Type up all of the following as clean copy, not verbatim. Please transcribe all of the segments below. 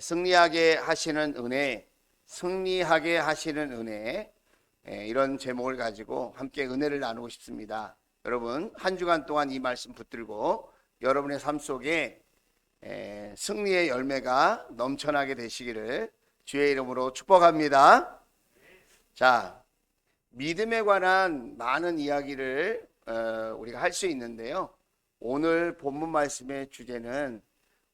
승리하게 하시는 은혜, 승리하게 하시는 은혜, 이런 제목을 가지고 함께 은혜를 나누고 싶습니다. 여러분 한 주간 동안 이 말씀 붙들고 여러분의 삶 속에 승리의 열매가 넘쳐나게 되시기를 주의 이름으로 축복합니다. 자, 믿음에 관한 많은 이야기를 우리가 할 수 있는데요, 오늘 본문 말씀의 주제는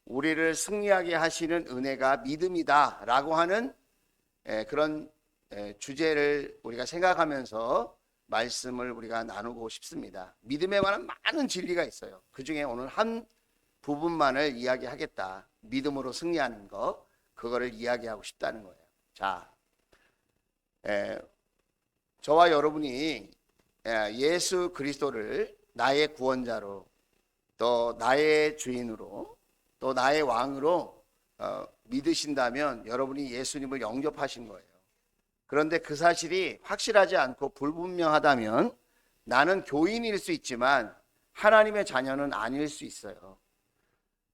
우리를 승리하게 하시는 은혜가 믿음이다 라고 하는 그런 주제를 우리가 생각하면서 말씀을 우리가 나누고 싶습니다. 믿음에 관한 많은 진리가 있어요. 그 중에 오늘 한 부분만을 이야기하겠다. 믿음으로 승리하는 것, 그거를 이야기하고 싶다는 거예요. 자, 저와 여러분이 예수 그리스도를 나의 구원자로, 또 나의 주인으로, 또 나의 왕으로 믿으신다면 여러분이 예수님을 영접하신 거예요. 그런데 그 사실이 확실하지 않고 불분명하다면 나는 교인일 수 있지만 하나님의 자녀는 아닐 수 있어요.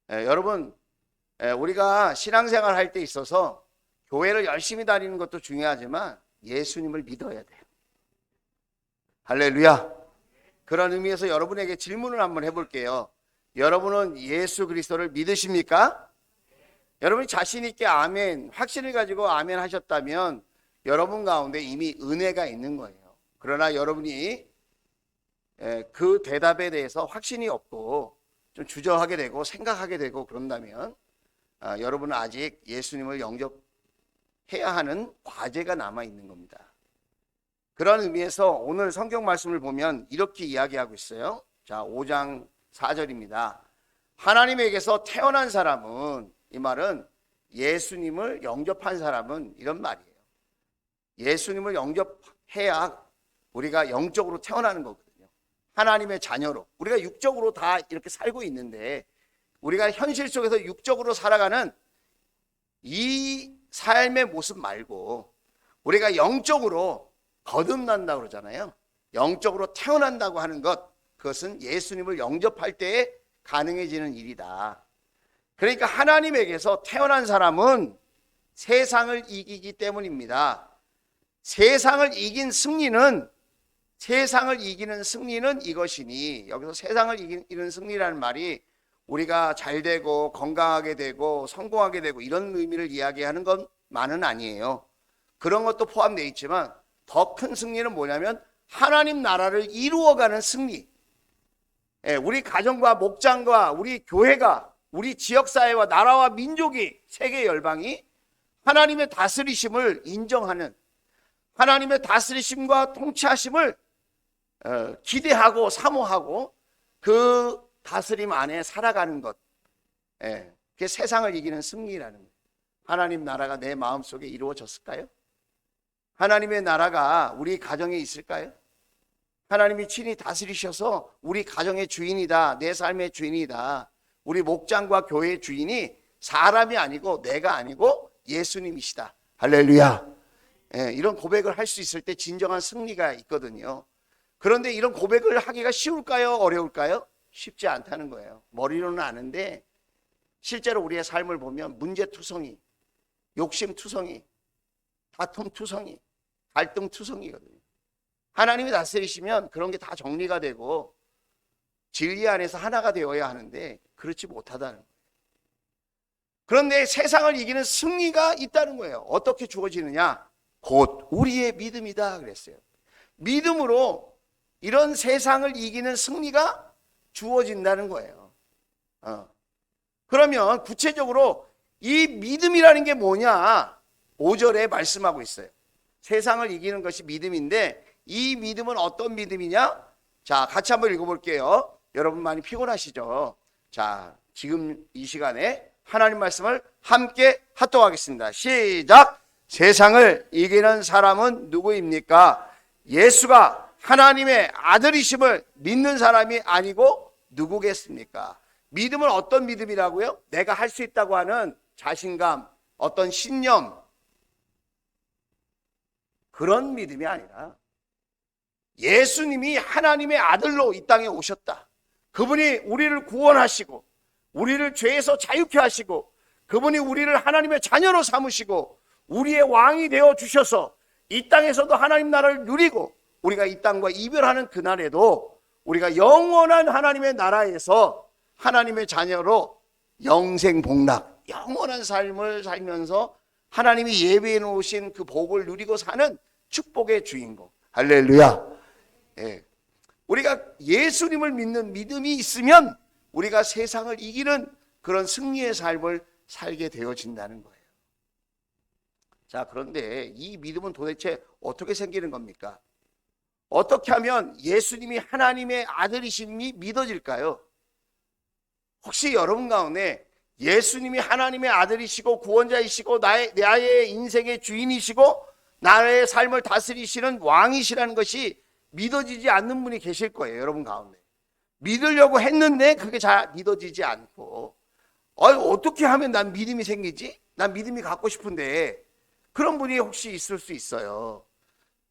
여러분, 우리가 신앙생활 할 때 있어서 교회를 열심히 다니는 것도 중요하지만 예수님을 믿어야 돼요. 할렐루야. 그런 의미에서 여러분에게 질문을 한번 해볼게요. 여러분은 예수 그리스도를 믿으십니까? 여러분이 자신 있게 아멘, 확신을 가지고 아멘 하셨다면 여러분 가운데 이미 은혜가 있는 거예요. 그러나 여러분이 그 대답에 대해서 확신이 없고 좀 주저하게 되고 생각하게 되고 그런다면 여러분은 아직 예수님을 영접해야 하는 과제가 남아 있는 겁니다. 그런 의미에서 오늘 성경 말씀을 보면 이렇게 이야기하고 있어요. 자, 5장 4절입니다. 하나님에게서 태어난 사람은, 이 말은 예수님을 영접한 사람은 이런 말이에요. 예수님을 영접해야 우리가 영적으로 태어나는 거거든요. 하나님의 자녀로. 우리가 육적으로 다 이렇게 살고 있는데 우리가 현실 속에서 육적으로 살아가는 이 삶의 모습 말고 우리가 영적으로 거듭난다고 그러잖아요. 영적으로 태어난다고 하는 것, 그것은 예수님을 영접할 때에 가능해지는 일이다. 그러니까 하나님에게서 태어난 사람은 세상을 이기기 때문입니다. 세상을 이기는 승리는 이것이니, 여기서 세상을 이기는 승리라는 말이 우리가 잘 되고 건강하게 되고 성공하게 되고 이런 의미를 이야기하는 것만은 아니에요. 그런 것도 포함되어 있지만 더 큰 승리는 뭐냐면 하나님 나라를 이루어가는 승리. 우리 가정과 목장과 우리 교회가, 우리 지역사회와 나라와 민족이, 세계 열방이 하나님의 다스리심을 인정하는, 하나님의 다스리심과 통치하심을 기대하고 사모하고 그 다스림 안에 살아가는 것, 그게 세상을 이기는 승리라는 거예요. 하나님 나라가 내 마음속에 이루어졌을까요? 하나님의 나라가 우리 가정에 있을까요? 하나님이 친히 다스리셔서 우리 가정의 주인이다, 내 삶의 주인이다, 우리 목장과 교회의 주인이 사람이 아니고 내가 아니고 예수님이시다. 할렐루야. 이런 고백을 할 수 있을 때 진정한 승리가 있거든요. 그런데 이런 고백을 하기가 쉬울까요? 어려울까요? 쉽지 않다는 거예요. 머리로는 아는데 실제로 우리의 삶을 보면 문제투성이, 욕심투성이, 다툼투성이, 갈등투성이거든요. 하나님이 다스리시면 그런 게 다 정리가 되고 진리 안에서 하나가 되어야 하는데 그렇지 못하다는 거예요. 그런데 세상을 이기는 승리가 있다는 거예요. 어떻게 주어지느냐? 곧 우리의 믿음이다 그랬어요. 믿음으로 이런 세상을 이기는 승리가 주어진다는 거예요. 그러면 구체적으로 이 믿음이라는 게 뭐냐? 5절에 말씀하고 있어요. 세상을 이기는 것이 믿음인데 이 믿음은 어떤 믿음이냐? 자, 같이 한번 읽어볼게요. 여러분 많이 피곤하시죠? 자, 지금 이 시간에 하나님 말씀을 함께 합독하겠습니다. 시작! 세상을 이기는 사람은 누구입니까? 예수가 하나님의 아들이심을 믿는 사람이 아니고 누구겠습니까? 믿음은 어떤 믿음이라고요? 내가 할 수 있다고 하는 자신감, 어떤 신념, 그런 믿음이 아니라 예수님이 하나님의 아들로 이 땅에 오셨다. 그분이 우리를 구원하시고 우리를 죄에서 자유케 하시고 그분이 우리를 하나님의 자녀로 삼으시고 우리의 왕이 되어 주셔서 이 땅에서도 하나님 나라를 누리고 우리가 이 땅과 이별하는 그날에도 우리가 영원한 하나님의 나라에서 하나님의 자녀로 영생복락, 영원한 삶을 살면서 하나님이 예비해 놓으신 그 복을 누리고 사는 축복의 주인공. 할렐루야. 예. 우리가 예수님을 믿는 믿음이 있으면 우리가 세상을 이기는 그런 승리의 삶을 살게 되어진다는 거예요. 자, 그런데 이 믿음은 도대체 어떻게 생기는 겁니까? 어떻게 하면 예수님이 하나님의 아들이심이 믿어질까요? 혹시 여러분 가운데 예수님이 하나님의 아들이시고 구원자이시고 나의 인생의 주인이시고 나의 삶을 다스리시는 왕이시라는 것이 믿어지지 않는 분이 계실 거예요. 여러분 가운데 믿으려고 했는데 그게 잘 믿어지지 않고 어떻게 하면 난 믿음이 생기지? 난 믿음이 갖고 싶은데 그런 분이 혹시 있을 수 있어요.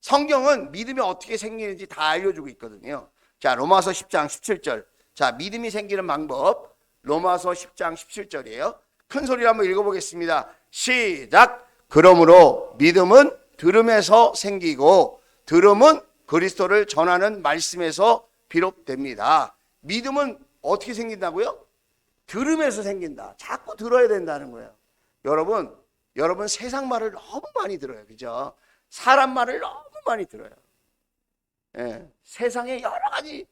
성경은 믿음이 어떻게 생기는지 다 알려주고 있거든요. 자, 로마서 10장 17절. 자, 믿음이 생기는 방법. 로마서 10장 17절이에요. 큰 소리로 한번 읽어보겠습니다. 시작. 그러므로 믿음은 들음에서 생기고 들음은 그리스도를 전하는 말씀에서 비롯됩니다. 믿음은 어떻게 생긴다고요? 들음에서 생긴다. 자꾸 들어야 된다는 거예요. 여러분 세상 말을 너무 많이 들어요. 그죠? 사람 말을 너무 많이 들어요. 예, 세상에 여러 가지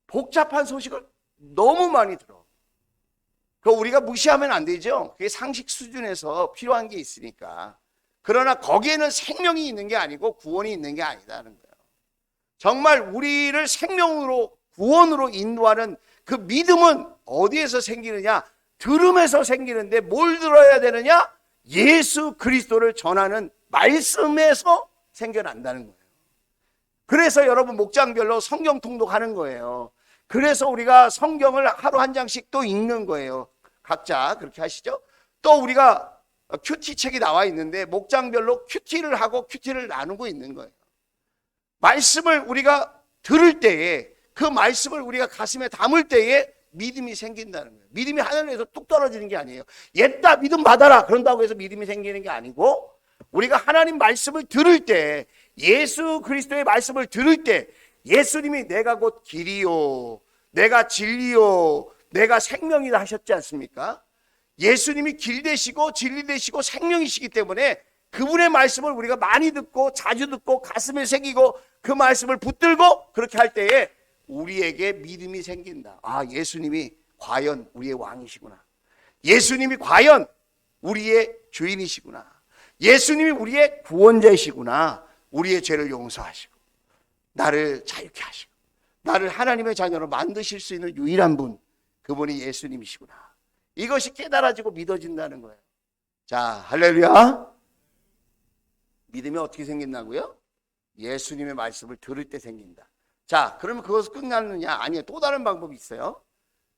복잡한 소식을 너무 많이 들어. 그거 우리가 무시하면 안 되죠. 그게 상식 수준에서 필요한 게 있으니까. 그러나 거기에는 생명이 있는 게 아니고 구원이 있는 게 아니다는 거예요. 정말 우리를 생명으로 구원으로 인도하는 그 믿음은 어디에서 생기느냐? 들음에서 생기는데 뭘 들어야 되느냐? 예수 그리스도를 전하는 말씀에서 생겨난다는 거예요. 그래서 여러분 목장별로 성경 통독하는 거예요. 그래서 우리가 성경을 하루 한 장씩 또 읽는 거예요. 각자 그렇게 하시죠. 또 우리가 큐티 책이 나와 있는데 목장별로 큐티를 하고 큐티를 나누고 있는 거예요. 말씀을 우리가 들을 때에 그 말씀을 우리가 가슴에 담을 때에 믿음이 생긴다는 거예요. 믿음이 하늘에서 뚝 떨어지는 게 아니에요. 옛다 믿음 받아라 그런다고 해서 믿음이 생기는 게 아니고 우리가 하나님 말씀을 들을 때 예수 그리스도의 말씀을 들을 때 예수님이 내가 곧 길이요 내가 진리요 내가 생명이다 하셨지 않습니까? 예수님이 길 되시고 진리 되시고 생명이시기 때문에 그분의 말씀을 우리가 많이 듣고 자주 듣고 가슴에 새기고 그 말씀을 붙들고 그렇게 할 때에 우리에게 믿음이 생긴다. 아, 예수님이 과연 우리의 왕이시구나. 예수님이 과연 우리의 주인이시구나. 예수님이 우리의 구원자이시구나. 우리의 죄를 용서하시고 나를 자유케 하시고 나를 하나님의 자녀로 만드실 수 있는 유일한 분, 그분이 예수님이시구나. 이것이 깨달아지고 믿어진다는 거예요. 자, 할렐루야. 믿음이 어떻게 생긴다고요? 예수님의 말씀을 들을 때 생긴다. 자, 그러면 그것은 끝났느냐? 아니요. 또 다른 방법이 있어요.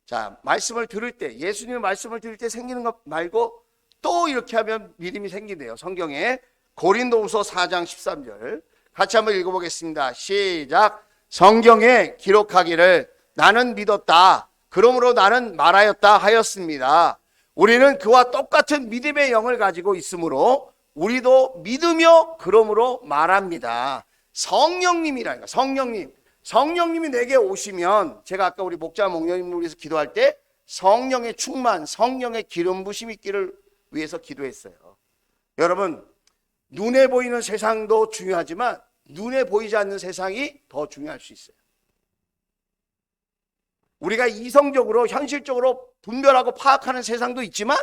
자, 말씀을 들을 때, 예수님의 말씀을 들을 때 생기는 것 말고 또 이렇게 하면 믿음이 생긴대요. 성경에 고린도후서 4장 13절 같이 한번 읽어보겠습니다. 시작. 성경에 기록하기를 나는 믿었다. 그러므로 나는 말하였다 하였습니다. 우리는 그와 똑같은 믿음의 영을 가지고 있으므로 우리도 믿으며 그러므로 말합니다. 성령님이라니까. 성령님이 내게 오시면 제가 아까 우리 목자 목녀님을 위해서 기도할 때 성령의 충만, 성령의 기름 부심이 있기를 위해서 기도했어요. 여러분, 눈에 보이는 세상도 중요하지만 눈에 보이지 않는 세상이 더 중요할 수 있어요. 우리가 이성적으로 현실적으로 분별하고 파악하는 세상도 있지만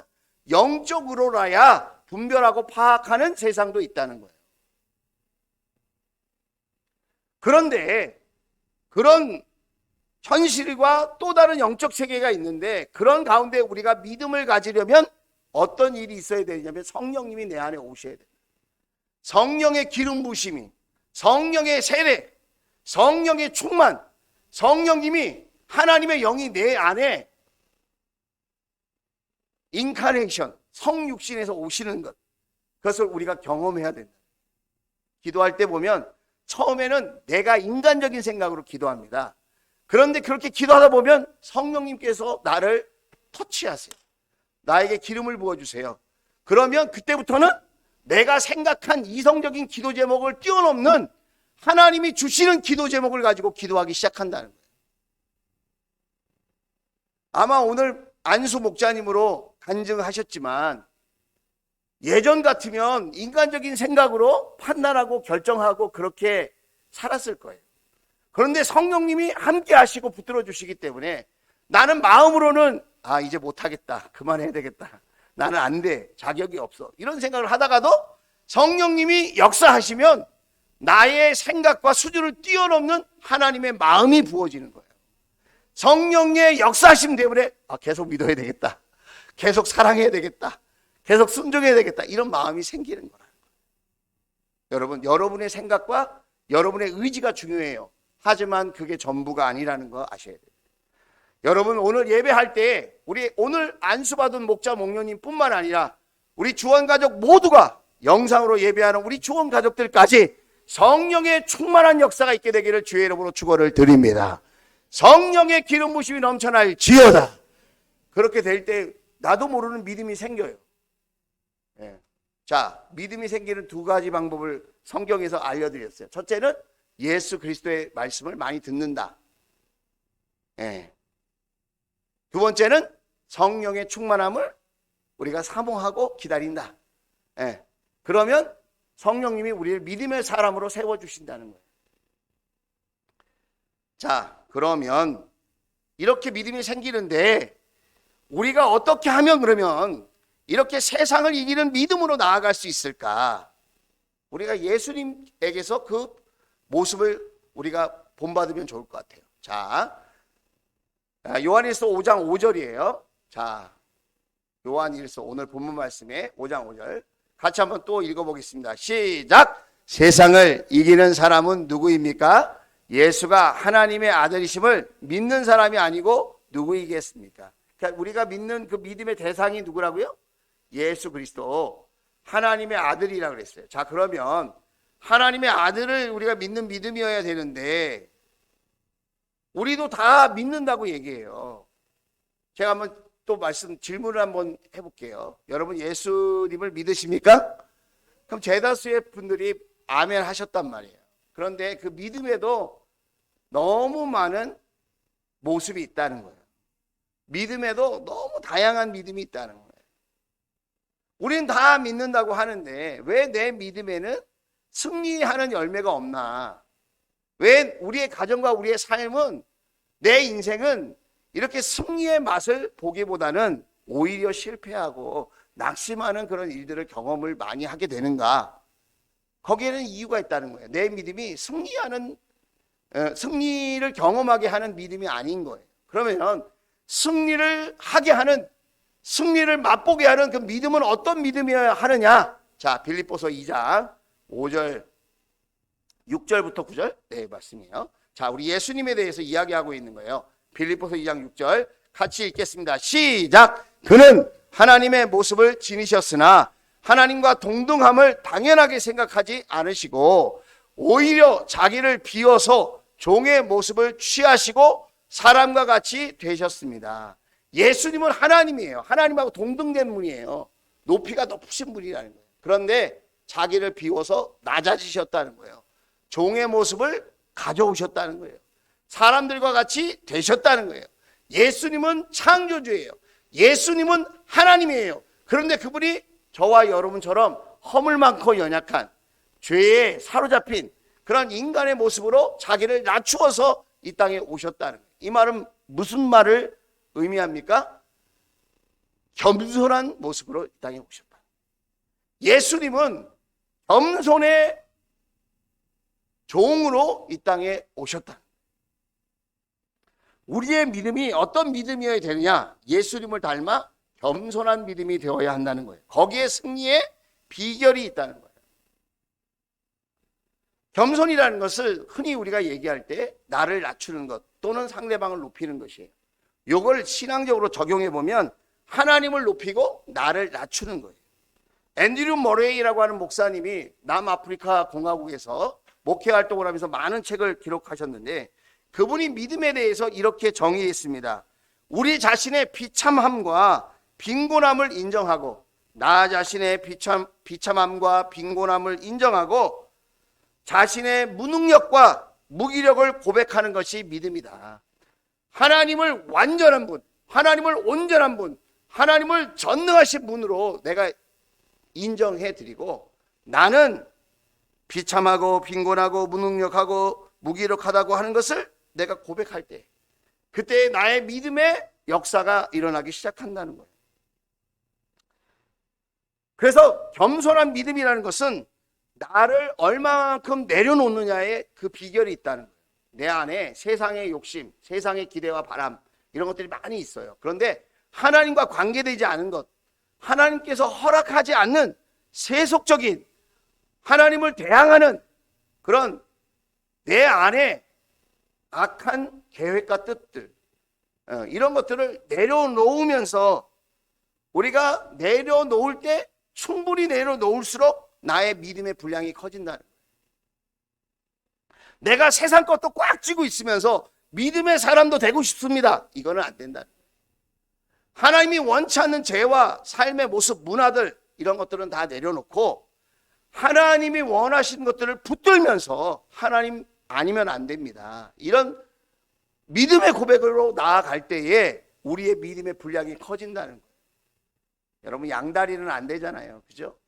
영적으로라야 분별하고 파악하는 세상도 있다는 거예요. 그런데 그런 현실과 또 다른 영적 세계가 있는데 그런 가운데 우리가 믿음을 가지려면 어떤 일이 있어야 되냐면 성령님이 내 안에 오셔야 돼요. 성령의 기름 부심이, 성령의 세례, 성령의 충만, 성령님이 하나님의 영이 내 안에 인카네이션, 성육신에서 오시는 것, 그것을 우리가 경험해야 된다. 기도할 때 보면 처음에는 내가 인간적인 생각으로 기도합니다. 그런데 그렇게 기도하다 보면 성령님께서 나를 터치하세요. 나에게 기름을 부어주세요. 그러면 그때부터는 내가 생각한 이성적인 기도 제목을 뛰어넘는 하나님이 주시는 기도 제목을 가지고 기도하기 시작한다는 거예요. 아마 오늘 안수 목자님으로 간증하셨지만 예전 같으면 인간적인 생각으로 판단하고 결정하고 그렇게 살았을 거예요. 그런데 성령님이 함께 하시고 붙들어 주시기 때문에 나는 마음으로는 이제 못하겠다, 그만해야 되겠다, 나는 안 돼, 자격이 없어, 이런 생각을 하다가도 성령님이 역사하시면 나의 생각과 수준을 뛰어넘는 하나님의 마음이 부어지는 거예요. 성령의 역사하심 때문에 계속 믿어야 되겠다, 계속 사랑해야 되겠다, 계속 순종해야 되겠다, 이런 마음이 생기는 거라는 거예요. 여러분, 여러분의 생각과 여러분의 의지가 중요해요. 하지만 그게 전부가 아니라는 거 아셔야 돼요. 여러분, 오늘 예배할 때 우리 오늘 안수받은 목자 목녀님 뿐만 아니라 우리 주원가족 모두가 영상으로 예배하는 우리 주원가족들까지 성령의 충만한 역사가 있게 되기를 주의 이름으로 축원을 드립니다. 성령의 기름 부심이 넘쳐날지어다. 그렇게 될 때 나도 모르는 믿음이 생겨요. 자, 믿음이 생기는 두 가지 방법을 성경에서 알려드렸어요. 첫째는 예수 그리스도의 말씀을 많이 듣는다. 두 번째는 성령의 충만함을 우리가 사모하고 기다린다. 그러면 성령님이 우리를 믿음의 사람으로 세워주신다는 거예요. 자, 그러면 이렇게 믿음이 생기는데 우리가 어떻게 하면 그러면 이렇게 세상을 이기는 믿음으로 나아갈 수 있을까? 우리가 예수님에게서 그 모습을 우리가 본받으면 좋을 것 같아요. 자, 요한일서 5장 5절이에요. 자, 요한일서 오늘 본문 말씀에 5장 5절 같이 한번 또 읽어보겠습니다. 시작! 세상을 이기는 사람은 누구입니까? 예수가 하나님의 아들이심을 믿는 사람이 아니고 누구이겠습니까? 그러니까 우리가 믿는 그 믿음의 대상이 누구라고요? 예수 그리스도, 하나님의 아들이라고 그랬어요. 자, 그러면 하나님의 아들을 우리가 믿는 믿음이어야 되는데 우리도 다 믿는다고 얘기해요. 제가 한번 또 질문을 한번 해볼게요. 여러분 예수님을 믿으십니까? 그럼 대다수의 분들이 아멘 하셨단 말이에요. 그런데 그 믿음에도 너무 많은 모습이 있다는 거예요. 믿음에도 너무 다양한 믿음이 있다는 거예요. 우리는 다 믿는다고 하는데 왜 내 믿음에는 승리하는 열매가 없나? 왜 우리의 가정과 우리의 삶은, 내 인생은 이렇게 승리의 맛을 보기보다는 오히려 실패하고 낙심하는 그런 일들을 경험을 많이 하게 되는가? 거기에는 이유가 있다는 거예요. 내 믿음이 승리를 경험하게 하는 믿음이 아닌 거예요. 그러면 승리를 하게 하는, 승리를 맛보게 하는 그 믿음은 어떤 믿음이어야 하느냐? 자, 빌립보서 2장 5절 6절부터 9절 말씀이에요. 자, 우리 예수님에 대해서 이야기하고 있는 거예요. 빌립보서 2장 6절 같이 읽겠습니다. 시작! 그는 하나님의 모습을 지니셨으나 하나님과 동등함을 당연하게 생각하지 않으시고 오히려 자기를 비워서 종의 모습을 취하시고 사람과 같이 되셨습니다. 예수님은 하나님이에요. 하나님하고 동등된 분이에요. 높이가 높으신 분이라는 거예요. 그런데 자기를 비워서 낮아지셨다는 거예요. 종의 모습을 가져오셨다는 거예요. 사람들과 같이 되셨다는 거예요. 예수님은 창조주예요. 예수님은 하나님이에요. 그런데 그분이 저와 여러분처럼 허물 많고 연약한 죄에 사로잡힌 그런 인간의 모습으로 자기를 낮추어서 이 땅에 오셨다는 거예요. 이 말은 무슨 말을 의미합니까? 겸손한 모습으로 이 땅에 오셨다. 예수님은 겸손의 종으로 이 땅에 오셨다. 우리의 믿음이 어떤 믿음이어야 되느냐? 예수님을 닮아 겸손한 믿음이 되어야 한다는 거예요. 거기에 승리의 비결이 있다는 거예요. 겸손이라는 것을 흔히 우리가 얘기할 때 나를 낮추는 것 또는 상대방을 높이는 것이에요. 이걸 신앙적으로 적용해 보면 하나님을 높이고 나를 낮추는 거예요. 앤드류 머레이라고 하는 목사님이 남아프리카 공화국에서 목회 활동을 하면서 많은 책을 기록하셨는데 그분이 믿음에 대해서 이렇게 정의했습니다. 우리 자신의 비참함과 빈곤함을 인정하고 나 자신의 비참함과 빈곤함을 인정하고 자신의 무능력과 무기력을 고백하는 것이 믿음이다. 하나님을 완전한 분, 하나님을 온전한 분, 하나님을 전능하신 분으로 내가 인정해드리고 나는 비참하고 빈곤하고 무능력하고 무기력하다고 하는 것을 내가 고백할 때 그때 나의 믿음의 역사가 일어나기 시작한다는 거예요. 그래서 겸손한 믿음이라는 것은 나를 얼마만큼 내려놓느냐에 그 비결이 있다는 거예요. 내 안에 세상의 욕심, 세상의 기대와 바람 이런 것들이 많이 있어요. 그런데 하나님과 관계되지 않은 것, 하나님께서 허락하지 않는 세속적인 하나님을 대항하는 그런 내 안에 악한 계획과 뜻들 이런 것들을 내려놓으면서 우리가 내려놓을 때 충분히 내려놓을수록 나의 믿음의 분량이 커진다는 거예요. 내가 세상 것도 꽉 쥐고 있으면서 믿음의 사람도 되고 싶습니다. 이거는 안 된다는 거예요. 하나님이 원치 않는 죄와 삶의 모습, 문화들 이런 것들은 다 내려놓고 하나님이 원하시는 것들을 붙들면서 하나님 아니면 안 됩니다. 이런 믿음의 고백으로 나아갈 때에 우리의 믿음의 분량이 커진다는 거예요. 여러분 양다리는 안 되잖아요. 그죠?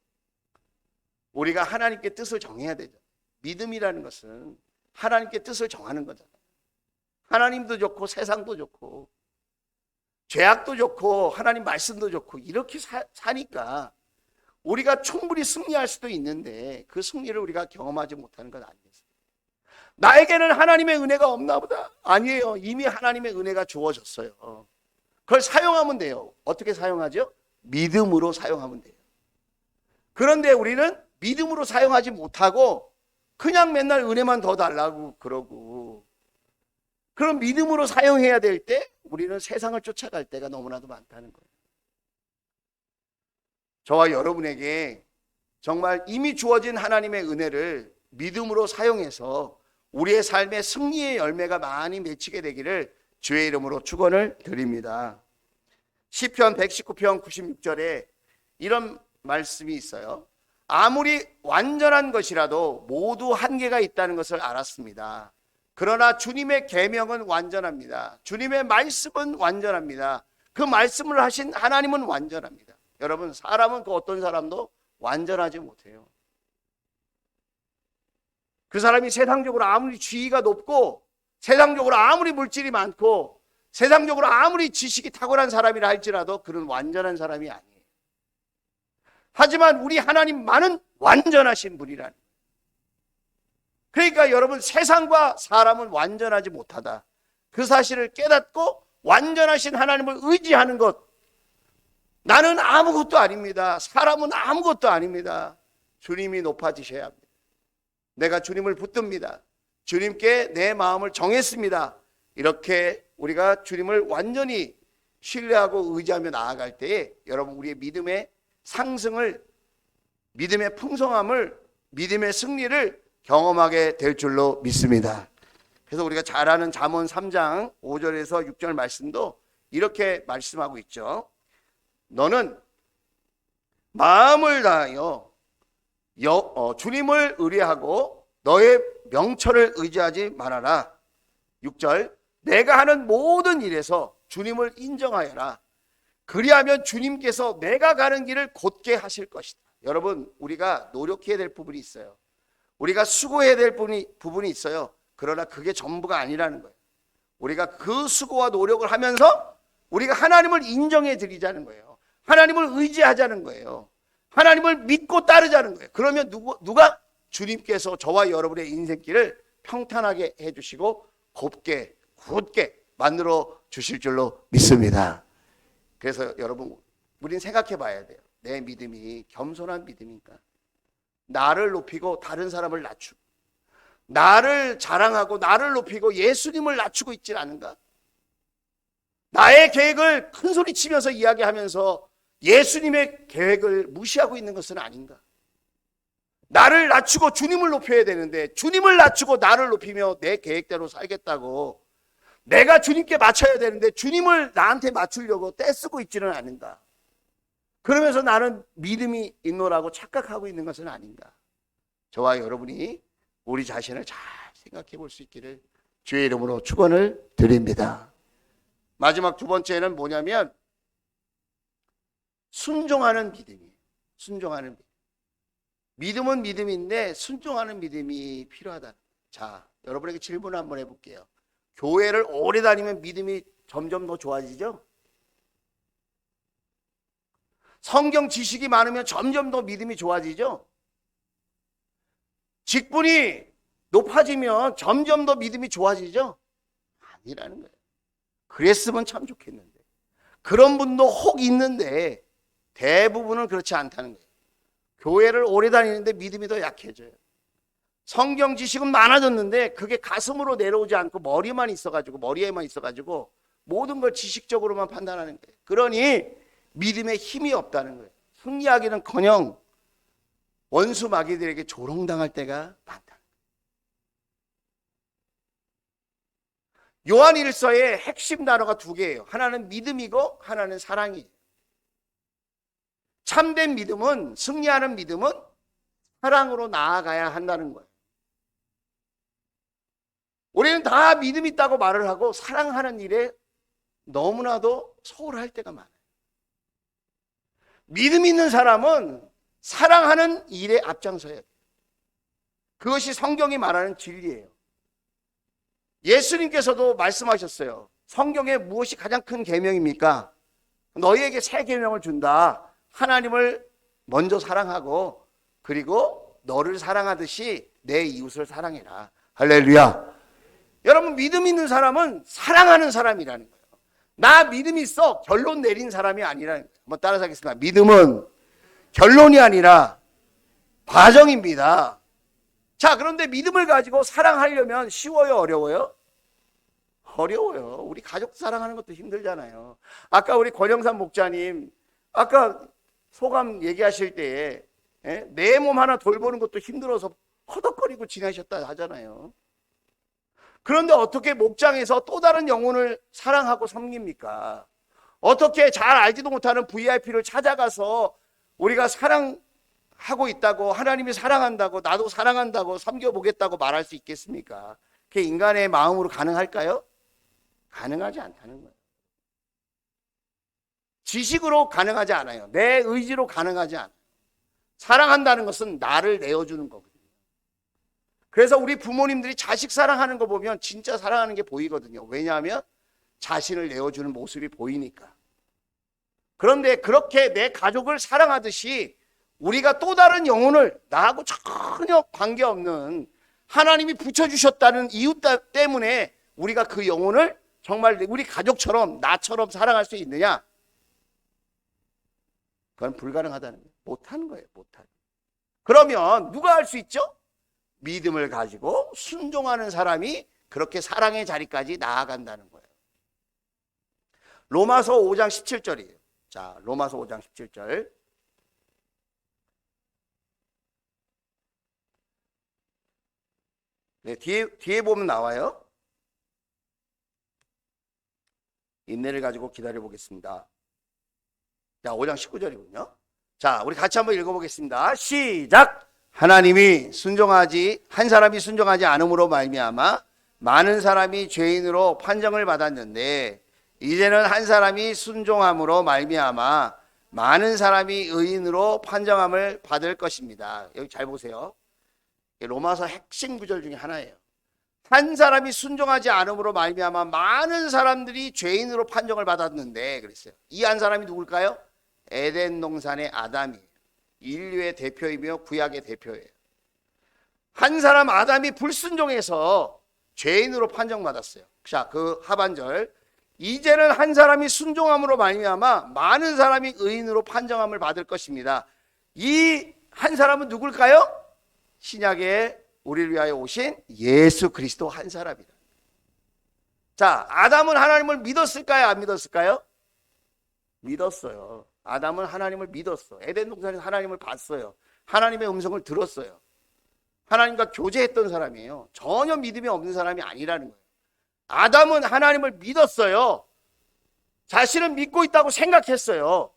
우리가 하나님께 뜻을 정해야 되죠. 믿음이라는 것은 하나님께 뜻을 정하는 거잖아요. 하나님도 좋고 세상도 좋고 죄악도 좋고 하나님 말씀도 좋고 이렇게 사니까 우리가 충분히 승리할 수도 있는데 그 승리를 우리가 경험하지 못하는 건 아니겠어요? 나에게는 하나님의 은혜가 없나 보다. 아니에요. 이미 하나님의 은혜가 주어졌어요. 그걸 사용하면 돼요. 어떻게 사용하죠? 믿음으로 사용하면 돼요. 그런데 우리는 믿음으로 사용하지 못하고 그냥 맨날 은혜만 더 달라고 그러고 그럼 믿음으로 사용해야 될 때 우리는 세상을 쫓아갈 때가 너무나도 많다는 거예요. 저와 여러분에게 정말 이미 주어진 하나님의 은혜를 믿음으로 사용해서 우리의 삶의 승리의 열매가 많이 맺히게 되기를 주의 이름으로 축원을 드립니다. 시편 119편 96절에 이런 말씀이 있어요. 아무리 완전한 것이라도 모두 한계가 있다는 것을 알았습니다. 그러나 주님의 계명은 완전합니다. 주님의 말씀은 완전합니다. 그 말씀을 하신 하나님은 완전합니다. 여러분 사람은 그 어떤 사람도 완전하지 못해요. 그 사람이 세상적으로 아무리 지위가 높고 세상적으로 아무리 물질이 많고 세상적으로 아무리 지식이 탁월한 사람이라 할지라도 그는 완전한 사람이 아니에요. 하지만 우리 하나님만은 완전하신 분이라는 거예요. 그러니까 여러분 세상과 사람은 완전하지 못하다. 그 사실을 깨닫고 완전하신 하나님을 의지하는 것. 나는 아무것도 아닙니다. 사람은 아무것도 아닙니다. 주님이 높아지셔야 합니다. 내가 주님을 붙듭니다. 주님께 내 마음을 정했습니다. 이렇게 우리가 주님을 완전히 신뢰하고 의지하며 나아갈 때에 여러분 우리의 믿음의 상승을 믿음의 풍성함을 믿음의 승리를 경험하게 될 줄로 믿습니다. 그래서 우리가 잘 아는 잠언 3장 5절에서 6절 말씀도 이렇게 말씀하고 있죠. 너는 마음을 다하여 주님을 의뢰하고 너의 명철을 의지하지 말아라. 6절 내가 하는 모든 일에서 주님을 인정하여라. 그리하면 주님께서 내가 가는 길을 곧게 하실 것이다. 여러분 우리가 노력해야 될 부분이 있어요. 우리가 수고해야 될 부분이 있어요. 그러나 그게 전부가 아니라는 거예요. 우리가 그 수고와 노력을 하면서 우리가 하나님을 인정해 드리자는 거예요. 하나님을 의지하자는 거예요. 하나님을 믿고 따르자는 거예요. 그러면 누가? 주님께서 저와 여러분의 인생길을 평탄하게 해주시고 곱게 굳게 만들어 주실 줄로 믿습니다. 그래서 여러분 우린 생각해 봐야 돼요. 내 믿음이 겸손한 믿음인가? 나를 높이고 다른 사람을 낮추고 나를 자랑하고 나를 높이고 예수님을 낮추고 있지 않은가? 나의 계획을 큰 소리 치면서 이야기하면서 예수님의 계획을 무시하고 있는 것은 아닌가? 나를 낮추고 주님을 높여야 되는데 주님을 낮추고 나를 높이며 내 계획대로 살겠다고 내가 주님께 맞춰야 되는데 주님을 나한테 맞추려고 떼쓰고 있지는 않은가? 그러면서 나는 믿음이 있노라고 착각하고 있는 것은 아닌가. 저와 여러분이 우리 자신을 잘 생각해 볼 수 있기를 주의 이름으로 축원을 드립니다. 마지막 두 번째는 뭐냐면 순종하는 믿음이에요. 순종하는 믿음. 믿음은 믿음인데 순종하는 믿음이 필요하다. 자, 여러분에게 질문을 한번 해볼게요. 교회를 오래 다니면 믿음이 점점 더 좋아지죠? 성경 지식이 많으면 점점 더 믿음이 좋아지죠? 직분이 높아지면 점점 더 믿음이 좋아지죠? 아니라는 거예요. 그랬으면 참 좋겠는데. 그런 분도 혹 있는데 대부분은 그렇지 않다는 거예요. 교회를 오래 다니는데 믿음이 더 약해져요. 성경 지식은 많아졌는데 그게 가슴으로 내려오지 않고 머리에만 있어가지고 모든 걸 지식적으로만 판단하는 거예요. 그러니 믿음에 힘이 없다는 거예요. 승리하기는커녕 원수 마귀들에게 조롱당할 때가 많다. 요한일서의 핵심 단어가 두 개예요. 하나는 믿음이고 하나는 사랑이에요. 참된 믿음은, 승리하는 믿음은 사랑으로 나아가야 한다는 거예요. 우리는 다 믿음 있다고 말을 하고 사랑하는 일에 너무나도 소홀할 때가 많아요. 믿음 있는 사람은 사랑하는 일에 앞장서야 돼요. 그것이 성경이 말하는 진리예요. 예수님께서도 말씀하셨어요. 성경에 무엇이 가장 큰 계명입니까? 너희에게 새 계명을 준다. 하나님을 먼저 사랑하고 그리고 너를 사랑하듯이 내 이웃을 사랑해라. 할렐루야. 여러분, 믿음 있는 사람은 사랑하는 사람이라는 거예요. 나 믿음 있어 결론 내린 사람이 아니라는 거예요. 한번 따라서 하겠습니다. 믿음은 결론이 아니라 과정입니다. 자, 그런데 믿음을 가지고 사랑하려면 쉬워요, 어려워요? 어려워요. 우리 가족 사랑하는 것도 힘들잖아요. 아까 우리 권영삼 목자님 아까 소감 얘기하실 때에 내 몸 하나 돌보는 것도 힘들어서 허덕거리고 지내셨다 하잖아요. 그런데 어떻게 목장에서 또 다른 영혼을 사랑하고 섬깁니까? 어떻게 잘 알지도 못하는 VIP를 찾아가서 우리가 사랑하고 있다고, 하나님이 사랑한다고, 나도 사랑한다고, 섬겨보겠다고 말할 수 있겠습니까? 그게 인간의 마음으로 가능할까요? 가능하지 않다는 거예요. 지식으로 가능하지 않아요. 내 의지로 가능하지 않아요. 사랑한다는 것은 나를 내어주는 거거든요. 그래서 우리 부모님들이 자식 사랑하는 거 보면 진짜 사랑하는 게 보이거든요. 왜냐하면 자신을 내어주는 모습이 보이니까. 그런데 그렇게 내 가족을 사랑하듯이 우리가 또 다른 영혼을 나하고 전혀 관계없는 하나님이 붙여주셨다는 이유 때문에 우리가 그 영혼을 정말 우리 가족처럼 나처럼 사랑할 수 있느냐? 그건 불가능하다는 거예요. 못하는 거예요. 못하는. 그러면 누가 할 수 있죠? 믿음을 가지고 순종하는 사람이 그렇게 사랑의 자리까지 나아간다는 거예요. 로마서 5장 17절이에요. 자, 로마서 5장 17절. 네, 뒤에 보면 나와요. 인내를 가지고 기다려 보겠습니다. 자, 5장 19절이군요. 자, 우리 같이 한번 읽어보겠습니다. 시작! 하나님이 한 사람이 순종하지 않음으로 말미암아 많은 사람이 죄인으로 판정을 받았는데 이제는 한 사람이 순종함으로 말미암아 많은 사람이 의인으로 판정함을 받을 것입니다. 여기 잘 보세요. 로마서 핵심 구절 중에 하나예요. 한 사람이 순종하지 않음으로 말미암아 많은 사람들이 죄인으로 판정을 받았는데 그랬어요. 이 한 사람이 누굴까요? 에덴 동산의 아담이에요. 인류의 대표이며 구약의 대표예요. 한 사람 아담이 불순종해서 죄인으로 판정받았어요. 자, 그 하반절. 이제는 한 사람이 순종함으로 말미암아 많은 사람이 의인으로 판정함을 받을 것입니다. 이 한 사람은 누굴까요? 신약에 우리를 위하여 오신 예수 그리스도 한 사람이다. 자, 아담은 하나님을 믿었을까요? 안 믿었을까요? 믿었어요. 아담은 하나님을 믿었어. 에덴 동산에서 하나님을 봤어요. 하나님의 음성을 들었어요. 하나님과 교제했던 사람이에요. 전혀 믿음이 없는 사람이 아니라는 거예요. 아담은 하나님을 믿었어요. 자신은 믿고 있다고 생각했어요.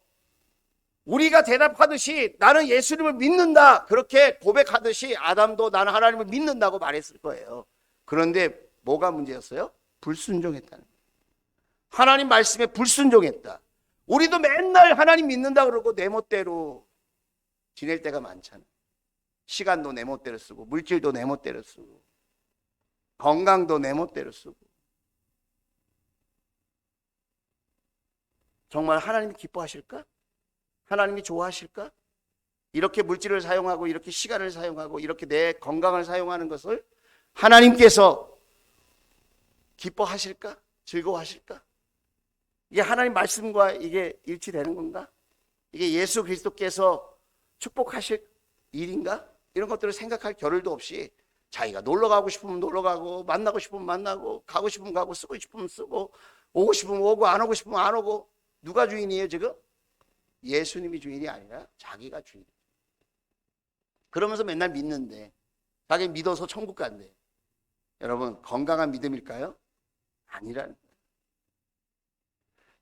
우리가 대답하듯이 나는 예수님을 믿는다 그렇게 고백하듯이 아담도 나는 하나님을 믿는다고 말했을 거예요. 그런데 뭐가 문제였어요? 불순종했다는 거예요. 하나님 말씀에 불순종했다. 우리도 맨날 하나님 믿는다 그러고 내 멋대로 지낼 때가 많잖아요. 시간도 내 멋대로 쓰고 물질도 내 멋대로 쓰고 건강도 내 멋대로 쓰고. 정말 하나님이 기뻐하실까? 하나님이 좋아하실까? 이렇게 물질을 사용하고 이렇게 시간을 사용하고 이렇게 내 건강을 사용하는 것을 하나님께서 기뻐하실까? 즐거워하실까? 이게 하나님 말씀과 이게 일치되는 건가? 이게 예수 그리스도께서 축복하실 일인가? 이런 것들을 생각할 겨를도 없이 자기가 놀러 가고 싶으면 놀러 가고 만나고 싶으면 만나고 가고 싶으면 가고 쓰고 싶으면 쓰고 오고 싶으면 오고 안 오고 싶으면 안 오고. 누가 주인이에요 지금? 예수님이 주인이 아니라 자기가 주인. 그러면서 맨날 믿는데 자기 믿어서 천국 간대. 여러분 건강한 믿음일까요? 아니라는 거예요.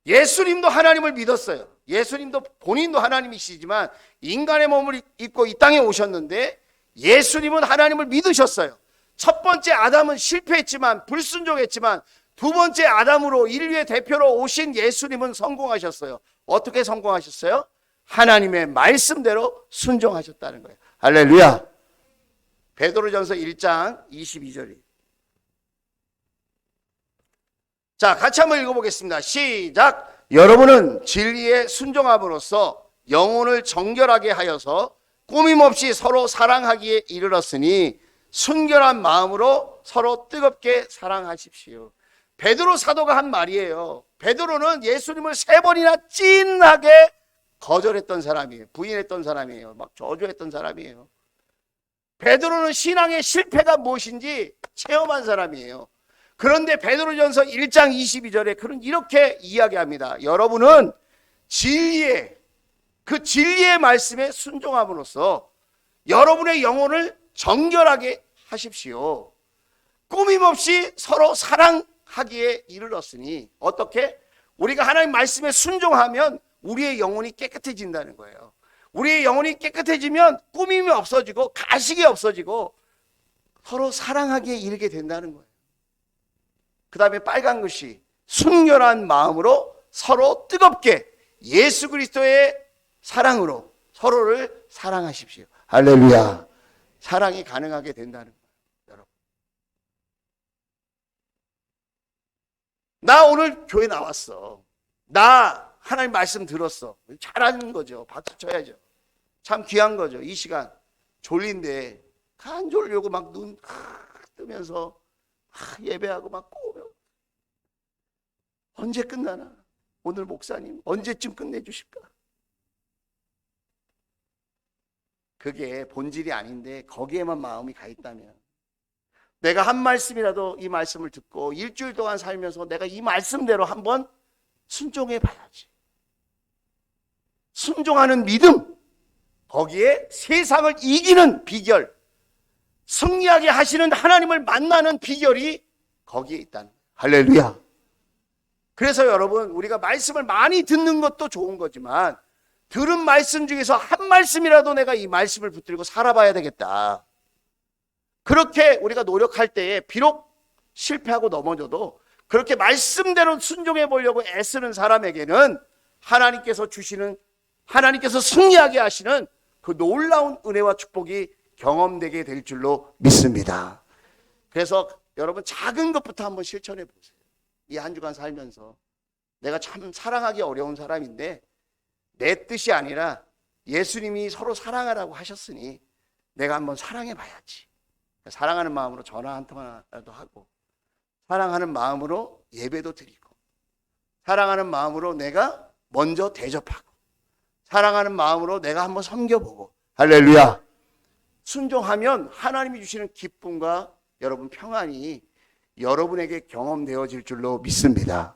예수님도 하나님을 믿었어요. 예수님도 본인도 하나님이시지만 인간의 몸을 입고 이 땅에 오셨는데 예수님은 하나님을 믿으셨어요. 첫 번째 아담은 실패했지만 불순종했지만 두 번째 아담으로 인류의 대표로 오신 예수님은 성공하셨어요. 어떻게 성공하셨어요? 하나님의 말씀대로 순종하셨다는 거예요. 할렐루야. 베드로전서 1장 22절이. 자, 같이 한번 읽어보겠습니다. 시작. 여러분은 진리에 순종함으로써 영혼을 정결하게 하여서 꾸밈없이 서로 사랑하기에 이르렀으니 순결한 마음으로 서로 뜨겁게 사랑하십시오. 베드로 사도가 한 말이에요. 베드로는 예수님을 3번이나 찐하게 거절했던 사람이에요. 부인했던 사람이에요. 막 저주했던 사람이에요. 베드로는 신앙의 실패가 무엇인지 체험한 사람이에요. 그런데 베드로전서 1장 22절에 그는 이렇게 이야기합니다. 여러분은 그 진리의 말씀에 순종함으로써 여러분의 영혼을 정결하게 하십시오. 꾸밈없이 서로 사랑하기에 이르렀으니. 어떻게? 우리가 하나님 말씀에 순종하면 우리의 영혼이 깨끗해진다는 거예요. 우리의 영혼이 깨끗해지면 꾸밈이 없어지고 가식이 없어지고 서로 사랑하기에 이르게 된다는 거예요. 그 다음에 빨간 글씨, 순결한 마음으로 서로 뜨겁게 예수 그리스도의 사랑으로 서로를 사랑하십시오. 할렐루야. 사랑이 가능하게 된다는 거예요. 여러분, 나 오늘 교회 나왔어. 나 하나님 말씀 들었어. 잘하는 거죠. 박수 쳐야죠. 참 귀한 거죠. 이 시간 졸린데 안 졸려고 막 눈 뜨면서 예배하고 막 꼬우며 언제 끝나나? 오늘 목사님 언제쯤 끝내주실까? 그게 본질이 아닌데 거기에만 마음이 가 있다면, 내가 한 말씀이라도 이 말씀을 듣고 일주일 동안 살면서 내가 이 말씀대로 한번 순종해 봐야지. 순종하는 믿음, 거기에 세상을 이기는 비결, 승리하게 하시는 하나님을 만나는 비결이 거기에 있다는 거예요. 할렐루야. 그래서 여러분, 우리가 말씀을 많이 듣는 것도 좋은 거지만 들은 말씀 중에서 한 말씀이라도 내가 이 말씀을 붙들고 살아봐야 되겠다. 그렇게 우리가 노력할 때에 비록 실패하고 넘어져도 그렇게 말씀대로 순종해 보려고 애쓰는 사람에게는 하나님께서 주시는, 하나님께서 승리하게 하시는 그 놀라운 은혜와 축복이 경험되게 될 줄로 믿습니다. 그래서 여러분, 작은 것부터 한번 실천해 보세요. 이 한 주간 살면서 내가 참 사랑하기 어려운 사람인데 내 뜻이 아니라 예수님이 서로 사랑하라고 하셨으니 내가 한번 사랑해 봐야지. 사랑하는 마음으로 전화 한 통화라도 하고, 사랑하는 마음으로 예배도 드리고, 사랑하는 마음으로 내가 먼저 대접하고, 사랑하는 마음으로 내가 한번 섬겨보고. 할렐루야. 순종하면 하나님이 주시는 기쁨과 여러분 평안이 여러분에게 경험되어질 줄로 믿습니다.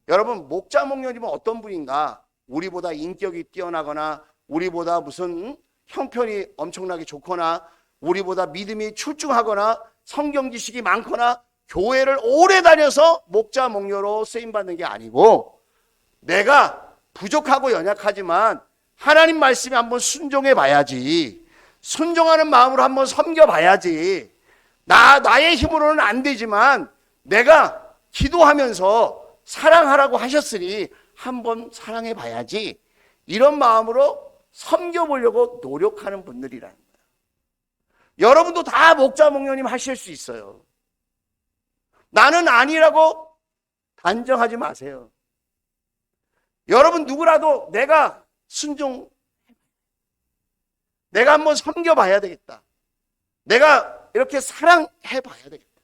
여러분, 목자 목녀님은 어떤 분인가? 우리보다 인격이 뛰어나거나 우리보다 무슨 형편이 엄청나게 좋거나 우리보다 믿음이 출중하거나 성경 지식이 많거나 교회를 오래 다녀서 목자 목녀로 쓰임받는 게 아니고, 내가 부족하고 연약하지만 하나님 말씀에 한번 순종해 봐야지. 순종하는 마음으로 한번 섬겨 봐야지. 나의 힘으로는 안 되지만 내가 기도하면서 사랑하라고 하셨으니 한번 사랑해 봐야지. 이런 마음으로 섬겨 보려고 노력하는 분들이라는 거예요. 여러분도 다 목자 목녀님 하실 수 있어요. 나는 아니라고 단정하지 마세요. 여러분 누구라도 내가 내가 한번 섬겨봐야 되겠다. 내가 이렇게 사랑해봐야 되겠다.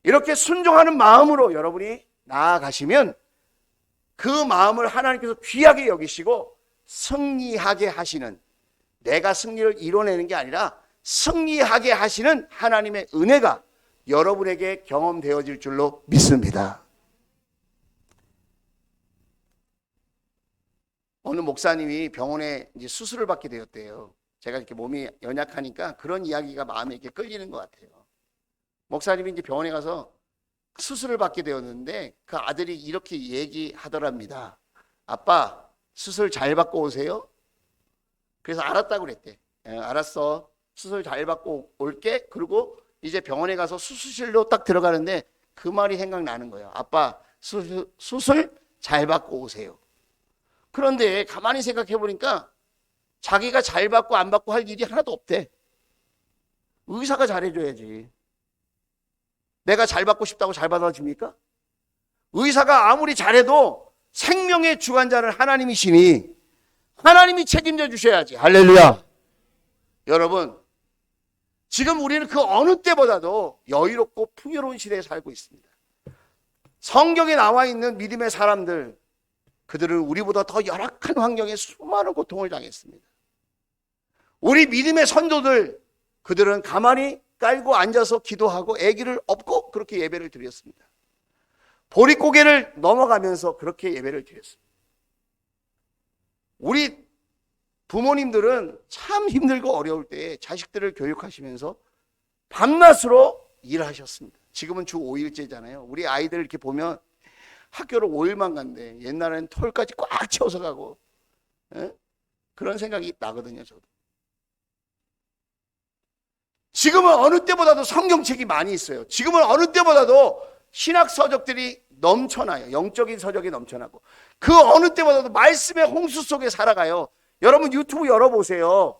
이렇게 순종하는 마음으로 여러분이 나아가시면 그 마음을 하나님께서 귀하게 여기시고 승리하게 하시는, 내가 승리를 이뤄내는 게 아니라 승리하게 하시는 하나님의 은혜가 여러분에게 경험되어질 줄로 믿습니다. 어느 목사님이 병원에 이제 수술을 받게 되었대요. 제가 이렇게 몸이 연약하니까 그런 이야기가 마음에 이렇게 끌리는 것 같아요. 목사님이 이제 병원에 가서 수술을 받게 되었는데 그 아들이 이렇게 얘기하더랍니다. 아빠, 수술 잘 받고 오세요. 그래서 알았다고 그랬대. 알았어. 수술 잘 받고 올게. 그리고 이제 병원에 가서 수술실로 딱 들어가는데 그 말이 생각나는 거예요. 아빠, 수술 잘 받고 오세요. 그런데 가만히 생각해 보니까 자기가 잘 받고 안 받고 할 일이 하나도 없대. 의사가 잘해줘야지. 내가 잘 받고 싶다고 잘 받아줍니까? 의사가 아무리 잘해도 생명의 주관자는 하나님이시니 하나님이 책임져 주셔야지. 할렐루야. 여러분, 지금 우리는 그 어느 때보다도 여유롭고 풍요로운 시대에 살고 있습니다. 성경에 나와 있는 믿음의 사람들, 그들은 우리보다 더 열악한 환경에 수많은 고통을 당했습니다. 우리 믿음의 선조들, 그들은 가만히 깔고 앉아서 기도하고 아기를 업고 그렇게 예배를 드렸습니다. 보릿고개를 넘어가면서 그렇게 예배를 드렸습니다. 우리 부모님들은 참 힘들고 어려울 때에 자식들을 교육하시면서 밤낮으로 일하셨습니다. 지금은 주 5일제잖아요. 우리 아이들 이렇게 보면 학교를 5일만 간대. 옛날에는 털까지 꽉 채워서 가고, 그런 생각이 나거든요, 저도. 지금은 어느 때보다도 성경책이 많이 있어요. 지금은 어느 때보다도 신학 서적들이 넘쳐나요. 영적인 서적이 넘쳐나고 그 어느 때보다도 말씀의 홍수 속에 살아가요. 여러분 유튜브 열어보세요.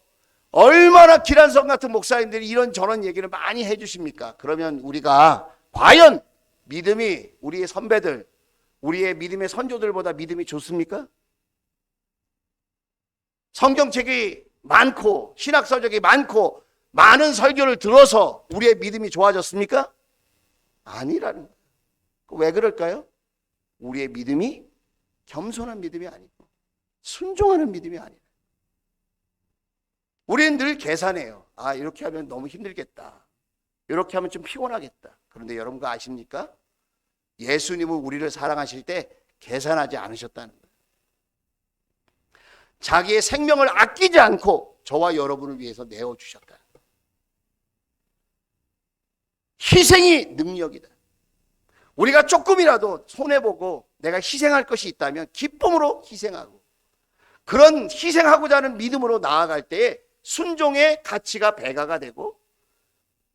얼마나 기란성 같은 목사님들이 이런 저런 얘기를 많이 해주십니까? 그러면 우리가 과연 믿음이 우리의 선배들, 우리의 믿음의 선조들보다 믿음이 좋습니까? 성경책이 많고 신학 서적이 많고 많은 설교를 들어서 우리의 믿음이 좋아졌습니까? 아니라는 거예요. 왜 그럴까요? 우리의 믿음이 겸손한 믿음이 아니고 순종하는 믿음이 아니에요. 우리는 늘 계산해요. 아, 이렇게 하면 너무 힘들겠다. 이렇게 하면 좀 피곤하겠다. 그런데 여러분 그거 아십니까? 예수님은 우리를 사랑하실 때 계산하지 않으셨다는 거예요. 자기의 생명을 아끼지 않고 저와 여러분을 위해서 내어주셨다. 희생이 능력이다. 우리가 조금이라도 손해보고 내가 희생할 것이 있다면 기쁨으로 희생하고 그런 희생하고자 하는 믿음으로 나아갈 때에 순종의 가치가 배가가 되고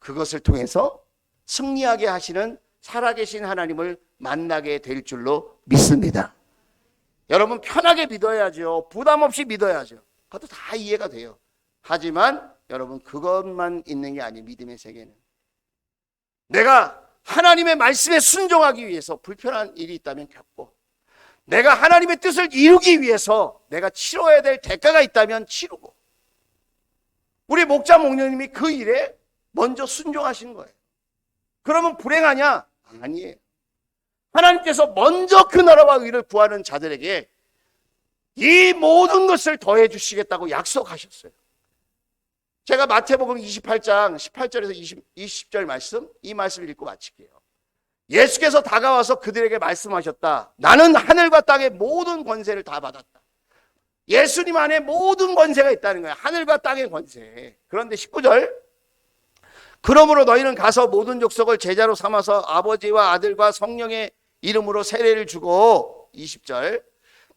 그것을 통해서 승리하게 하시는 살아계신 하나님을 만나게 될 줄로 믿습니다. 여러분 편하게 믿어야죠. 부담 없이 믿어야죠. 그것도 다 이해가 돼요. 하지만 여러분 그것만 있는 게 아니에요. 믿음의 세계는. 내가 하나님의 말씀에 순종하기 위해서 불편한 일이 있다면 겪고 내가 하나님의 뜻을 이루기 위해서 내가 치러야 될 대가가 있다면 치르고 우리 목자 목녀님이 그 일에 먼저 순종하신 거예요. 그러면 불행하냐? 아니에요. 하나님께서 먼저 그 나라와 의를 구하는 자들에게 이 모든 것을 더해 주시겠다고 약속하셨어요. 제가 마태복음 28장 18절에서 20절 말씀, 이 말씀을 읽고 마칠게요. 예수께서 다가와서 그들에게 말씀하셨다. 나는 하늘과 땅의 모든 권세를 다 받았다. 예수님 안에 모든 권세가 있다는 거예요. 하늘과 땅의 권세. 그런데 19절, 그러므로 너희는 가서 모든 족속을 제자로 삼아서 아버지와 아들과 성령의 이름으로 세례를 주고 20절,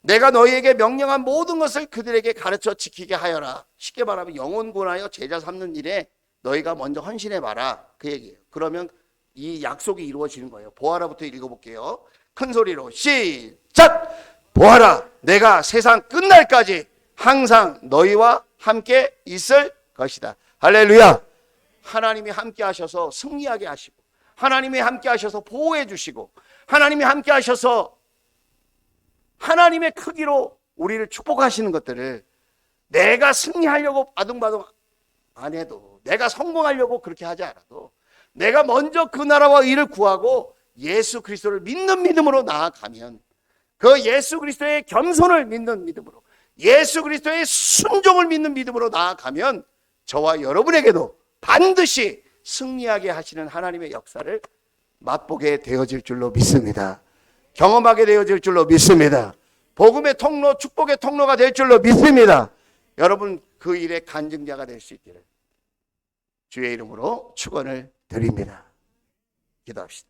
내가 너희에게 명령한 모든 것을 그들에게 가르쳐 지키게 하여라. 쉽게 말하면 영혼 구원하여 제자 삼는 일에 너희가 먼저 헌신해봐라. 그 얘기예요. 그러면 이 약속이 이루어지는 거예요. 보아라부터 읽어볼게요. 큰 소리로 시작! 보아라, 내가 세상 끝날까지 항상 너희와 함께 있을 것이다. 할렐루야. 하나님이 함께 하셔서 승리하게 하시고, 하나님이 함께 하셔서 보호해 주시고, 하나님이 함께 하셔서 하나님의 크기로 우리를 축복하시는 것들을 내가 승리하려고 바둥바둥 안 해도, 내가 성공하려고 그렇게 하지 않아도, 내가 먼저 그 나라와 의를 구하고 예수 그리스도를 믿는 믿음으로 나아가면, 그 예수 그리스도의 겸손을 믿는 믿음으로, 예수 그리스도의 순종을 믿는 믿음으로 나아가면 저와 여러분에게도 반드시 승리하게 하시는 하나님의 역사를 맛보게 되어질 줄로 믿습니다. 경험하게 되어질 줄로 믿습니다. 복음의 통로, 축복의 통로가 될 줄로 믿습니다. 여러분 그 일의 간증자가 될 수 있기를 주의 이름으로 축원을 드립니다. 기도합시다.